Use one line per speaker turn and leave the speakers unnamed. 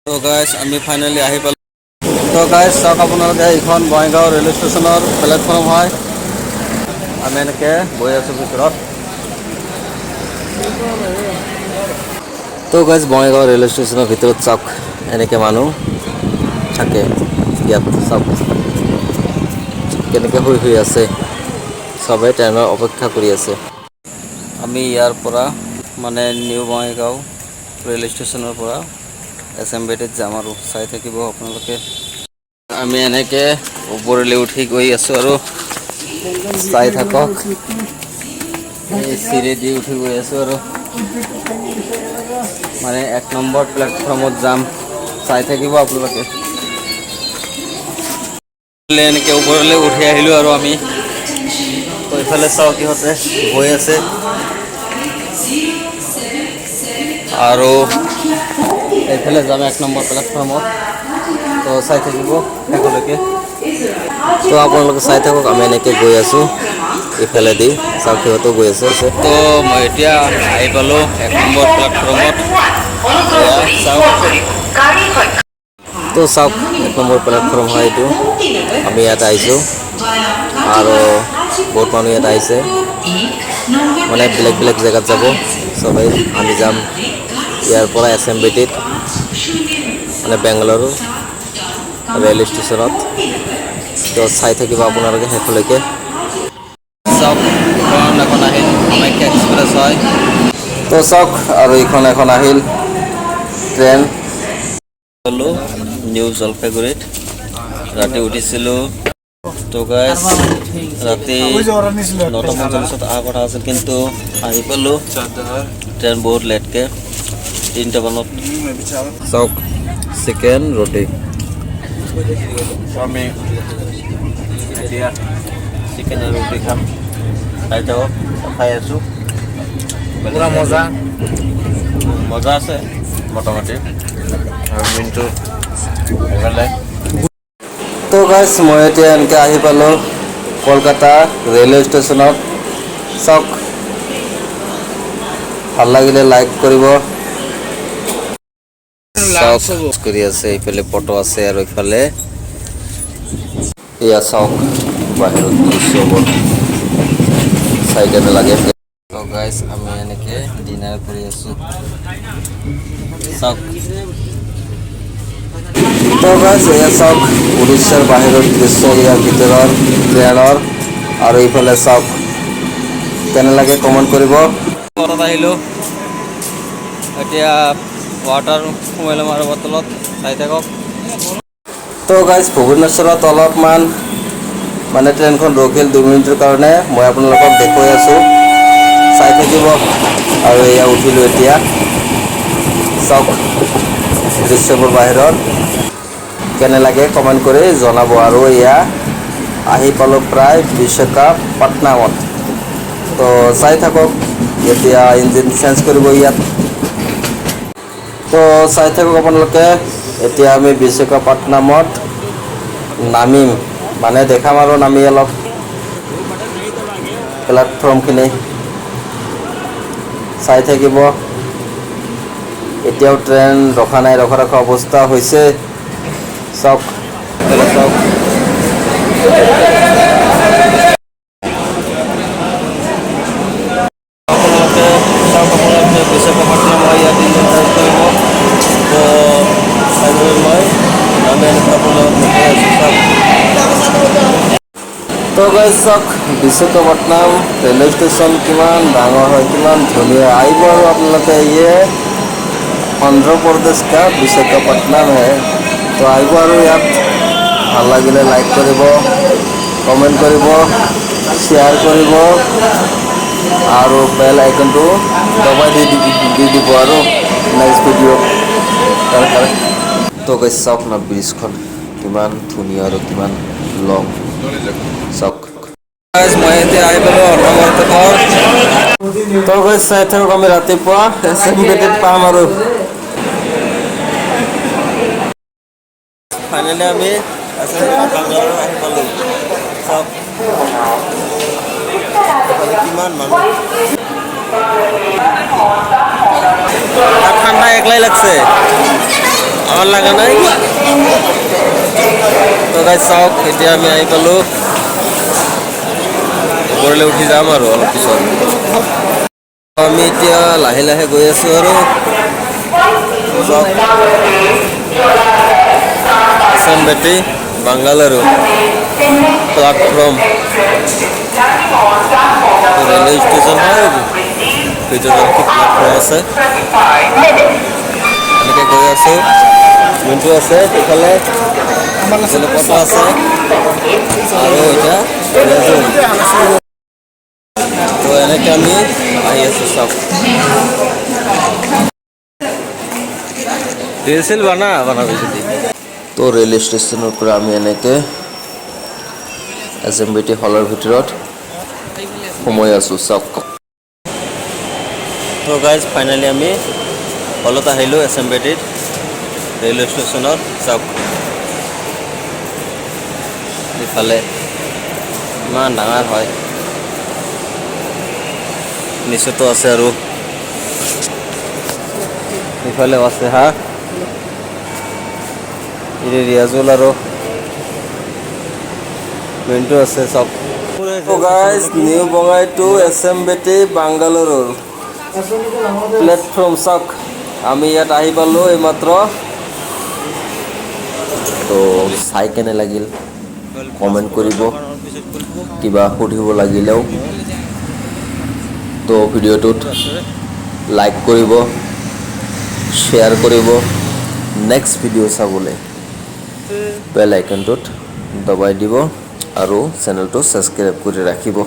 তো গাইজ আমি ফাইনেলি আহি পালোঁ। তো গাইজ চাওক আপোনালোকে এইখন বঙাইগাঁও ৰেলৱে ষ্টেচনৰ প্লেটফৰ্ম হয়। আমি এনেকৈ বহি আছোঁ ভিতৰত। তো গাইজ বঙাইগাঁও ৰেলৱে ষ্টেচনৰ ভিতৰত চাওক এনেকৈ মানুহ থাকে। ইয়াত চাওক কেনেকৈ শুই আছে, চবেই ট্ৰেইনৰ অপেক্ষা কৰি আছে। আমি ইয়াৰ পৰা মানে নিউ বঙাইগাঁও ৰেল ষ্টেচনৰ পৰা এছএমবিটিত যাম আৰু চাই থাকিব আপোনালোকে। আমি এনেকৈ ওপৰলৈ উঠি গৈ আছোঁ আৰু চাই থাকক। এই চিৰি দি উঠি গৈ আছোঁ আৰু মানে 1 নম্বৰ প্লেটফৰ্মত যাম, চাই থাকিব আপোনালোকে। এনেকৈ ওপৰলৈ উঠি আহিলোঁ আৰু আমি এইফালে চাওক সিহঁতে গৈ আছে আৰু এইফালে যাম 1 নম্বৰ প্লেটফৰ্মত। তো চাই থাকিব একেলগে। তো আপোনালোকে চাই থাকক, আমি এনেকৈ গৈ আছোঁ ইফালেদি। চাওক সিহঁতেও গৈ আছে। তো মই এতিয়া আহি পালোঁ 1 নম্বৰ প্লেটফৰ্মত। তো চাওক 1 নম্বৰ প্লেটফৰ্ম হয় এইটো। আমি ইয়াত আহিছোঁ আৰু বহুত মানুহ ইয়াত আহিছে, মানে বেলেগ বেলেগ জেগাত যাব চবেই। আমি যাম ইয়াৰ পৰা এছএমবিটিত, মানে বেংগালুৰু ৰেল ষ্টেচনত। তো চাই থাকিব আপোনালোকে শেষলৈকে। চাওক এইখন এখন আহিল কামাখ্যা এক্সপ্ৰেছ হয়। তো চাওক আৰু এইখন এখন আহিল ট্ৰেইন। গ'লোঁ নিউ জলপাইগুৰিত, ৰাতি উঠিছিলোঁ। তো গাইজ ৰাতি 9:45 অহাৰ কথা আছিল, কিন্তু আহি পালোঁ। ট্ৰেইন বহুত লেটকৈ 3টা মানত। চাওক চিকেন ৰুটি। আমি এতিয়া চিকেন আৰু ৰুটি খাম, খাই যাওক। খাই আছোঁ, পুৰা মজা আছে মোটামুটি। আৰু মিনটো এইফালে। তো গাইজ মই এতিয়া এনেকৈ আহি পালোঁ কলকাতা ৰেলৱে ষ্টেচনত। চাওক ভাল লাগিলে লাইক কৰিব। চাওক কৰি আছে, এইফালে ফটো আছে আৰু এইফালে এয়া চাওক বাহিৰত দৃশ্যবোৰ চাই কেনে লাগে। তো গাইজ আমি এনেকৈ ডিনাৰ কৰি আছোঁ, চাওক। তো গাইজ এয়া চাওক উৰিষ্যাৰ বাহিৰৰ দৃশ্য, ইয়াৰ ভিতৰৰ ট্ৰেইনৰ। আৰু এইফালে চাওক কেনে লাগে কমেণ্ট কৰিব। ঘৰত আহিলোঁ, এতিয়া ৱাটাৰ সোমাই ল'ম আৰু বটলত, চাই থাকক। তো গাইজ ভুৱনেশ্বৰত অলপমান মানে ট্ৰেইনখন ৰখিল 2 মিনিটৰ কাৰণে। মই আপোনালোকক দেখুৱাই আছোঁ, চাই থাকিব। আৰু এয়া উঠিলোঁ এতিয়া, চাওক দৃশ্যবোৰ বাহিৰৰ। কেনে লাগে কমেণ্ট কৰি জনাব। আৰু এয়া আহি পালোঁ প্ৰায় বিশাখাপট্টনমত। তো চাই থাকক, এতিয়া ইঞ্জিন চেঞ্জ কৰিব ইয়াত। তো চাই থাকক আপোনালোকে। এতিয়া আমি বিশাখাপট্টনমত নামিম, মানে দেখাম আৰু নামি অলপ প্লেটফৰ্মখিনি চাই থাকিব। এতিয়াও ট্ৰেইন ৰখা নাই, ৰখা অৱস্থা হৈছে। চাওক চাওক আপোনালোকে বিশাখাপট্টনম হয়, ইয়াত ইঞ্জিন চেঞ্জ কৰিব। তো মই আমি এনেকৈ আপোনালোকক দেখাই আছোঁ, চাওক। তো গাইজ চাওক বিশাখাপট্টনম ৰেলৱে ষ্টেচন কিমান ডাঙৰ হয়, কিমান ধুনীয়া। আহিব আৰু আপোনালোকে ইয়ে অন্ধ্ৰপ্ৰদেশ কা বিশাখাপট্টনম হে। তো আহিব আৰু ইয়াত ভাল লাগিলে লাইক কৰিব, কমেণ্ট কৰিব, শ্বেয়াৰ কৰিব আৰু বেল আইকনটো দবাই দি দিব আৰু নেক্সট ভিডিঅ'। তো গাইজ চাওক না ব্ৰিজখন কিমান ধুনীয়া আৰু কিমান লং, চাওক। মই এতিয়া আহি পালোঁ অন্ধ্ৰপ্ৰদেশৰ। তো গাইজ চাই থাকক, আমি ৰাতিপুৱা এছএমবিটিত পাম আৰু ফাইনেলি আমি বেংগালুৰু আহি পালোঁ। চাওক কিমান মানুহ, ঠাণ্ডা একলাই লাগছে। ডাঙৰ লগা নাই তো গাইজ চাওক এতিয়া আমি আহি পালোঁ ওপৰলৈ উঠি যাম আৰু অলপ পিছত আমি এতিয়া লাহে লাহে গৈ আছোঁ আৰু এছএমবিটি বাংগালুৰু প্লেটফৰ্ম ৰেলৱে ষ্টেচন হয় ভিতৰত কি প্লেটফৰ্ম আছে এনেকৈ গৈ আছোঁ যোনটো আছে সেইফালে জলপথ আছে আৰু এতিয়া তো এনেকৈ আমি আহি আছোঁ চাওক ৰিল চিল বনাবি যদি তো ৰেল ষ্টেচনৰ পৰা আমি এনেকৈ এছএমবিটি হলৰ ভিতৰত সোমাই আছোঁ চাওক তো গাইজ ফাইনেলি আমি হলত আহিলোঁ এছএমবিটিত ৰেলৱে ষ্টেচনত চাওক ইফালে ইমান ডাঙৰ হয় নিচেতো আছে আৰু ইফালেও আছে হা ৰিয়াজুল আৰু মেইনটো আছে চব গাইজ নিউ বঙাই টু এছএমবিটি বাংগালুৰুৰ প্লেটফৰ্ম চাওক আমি ইয়াত আহি পালোঁ এইমাত্ৰ তো চাই কেনে লাগিল কমেণ্ট কৰিব কিবা সুধিব লাগিলেও তো ভিডিঅ'টোত লাইক কৰিব শ্বেয়াৰ কৰিব নেক্সট ভিডিঅ' চাবলৈ বেল আইকনটোত দবাই দিব আৰু চেনেলটো ছাবস্ক্ৰাইব কৰি ৰাখিব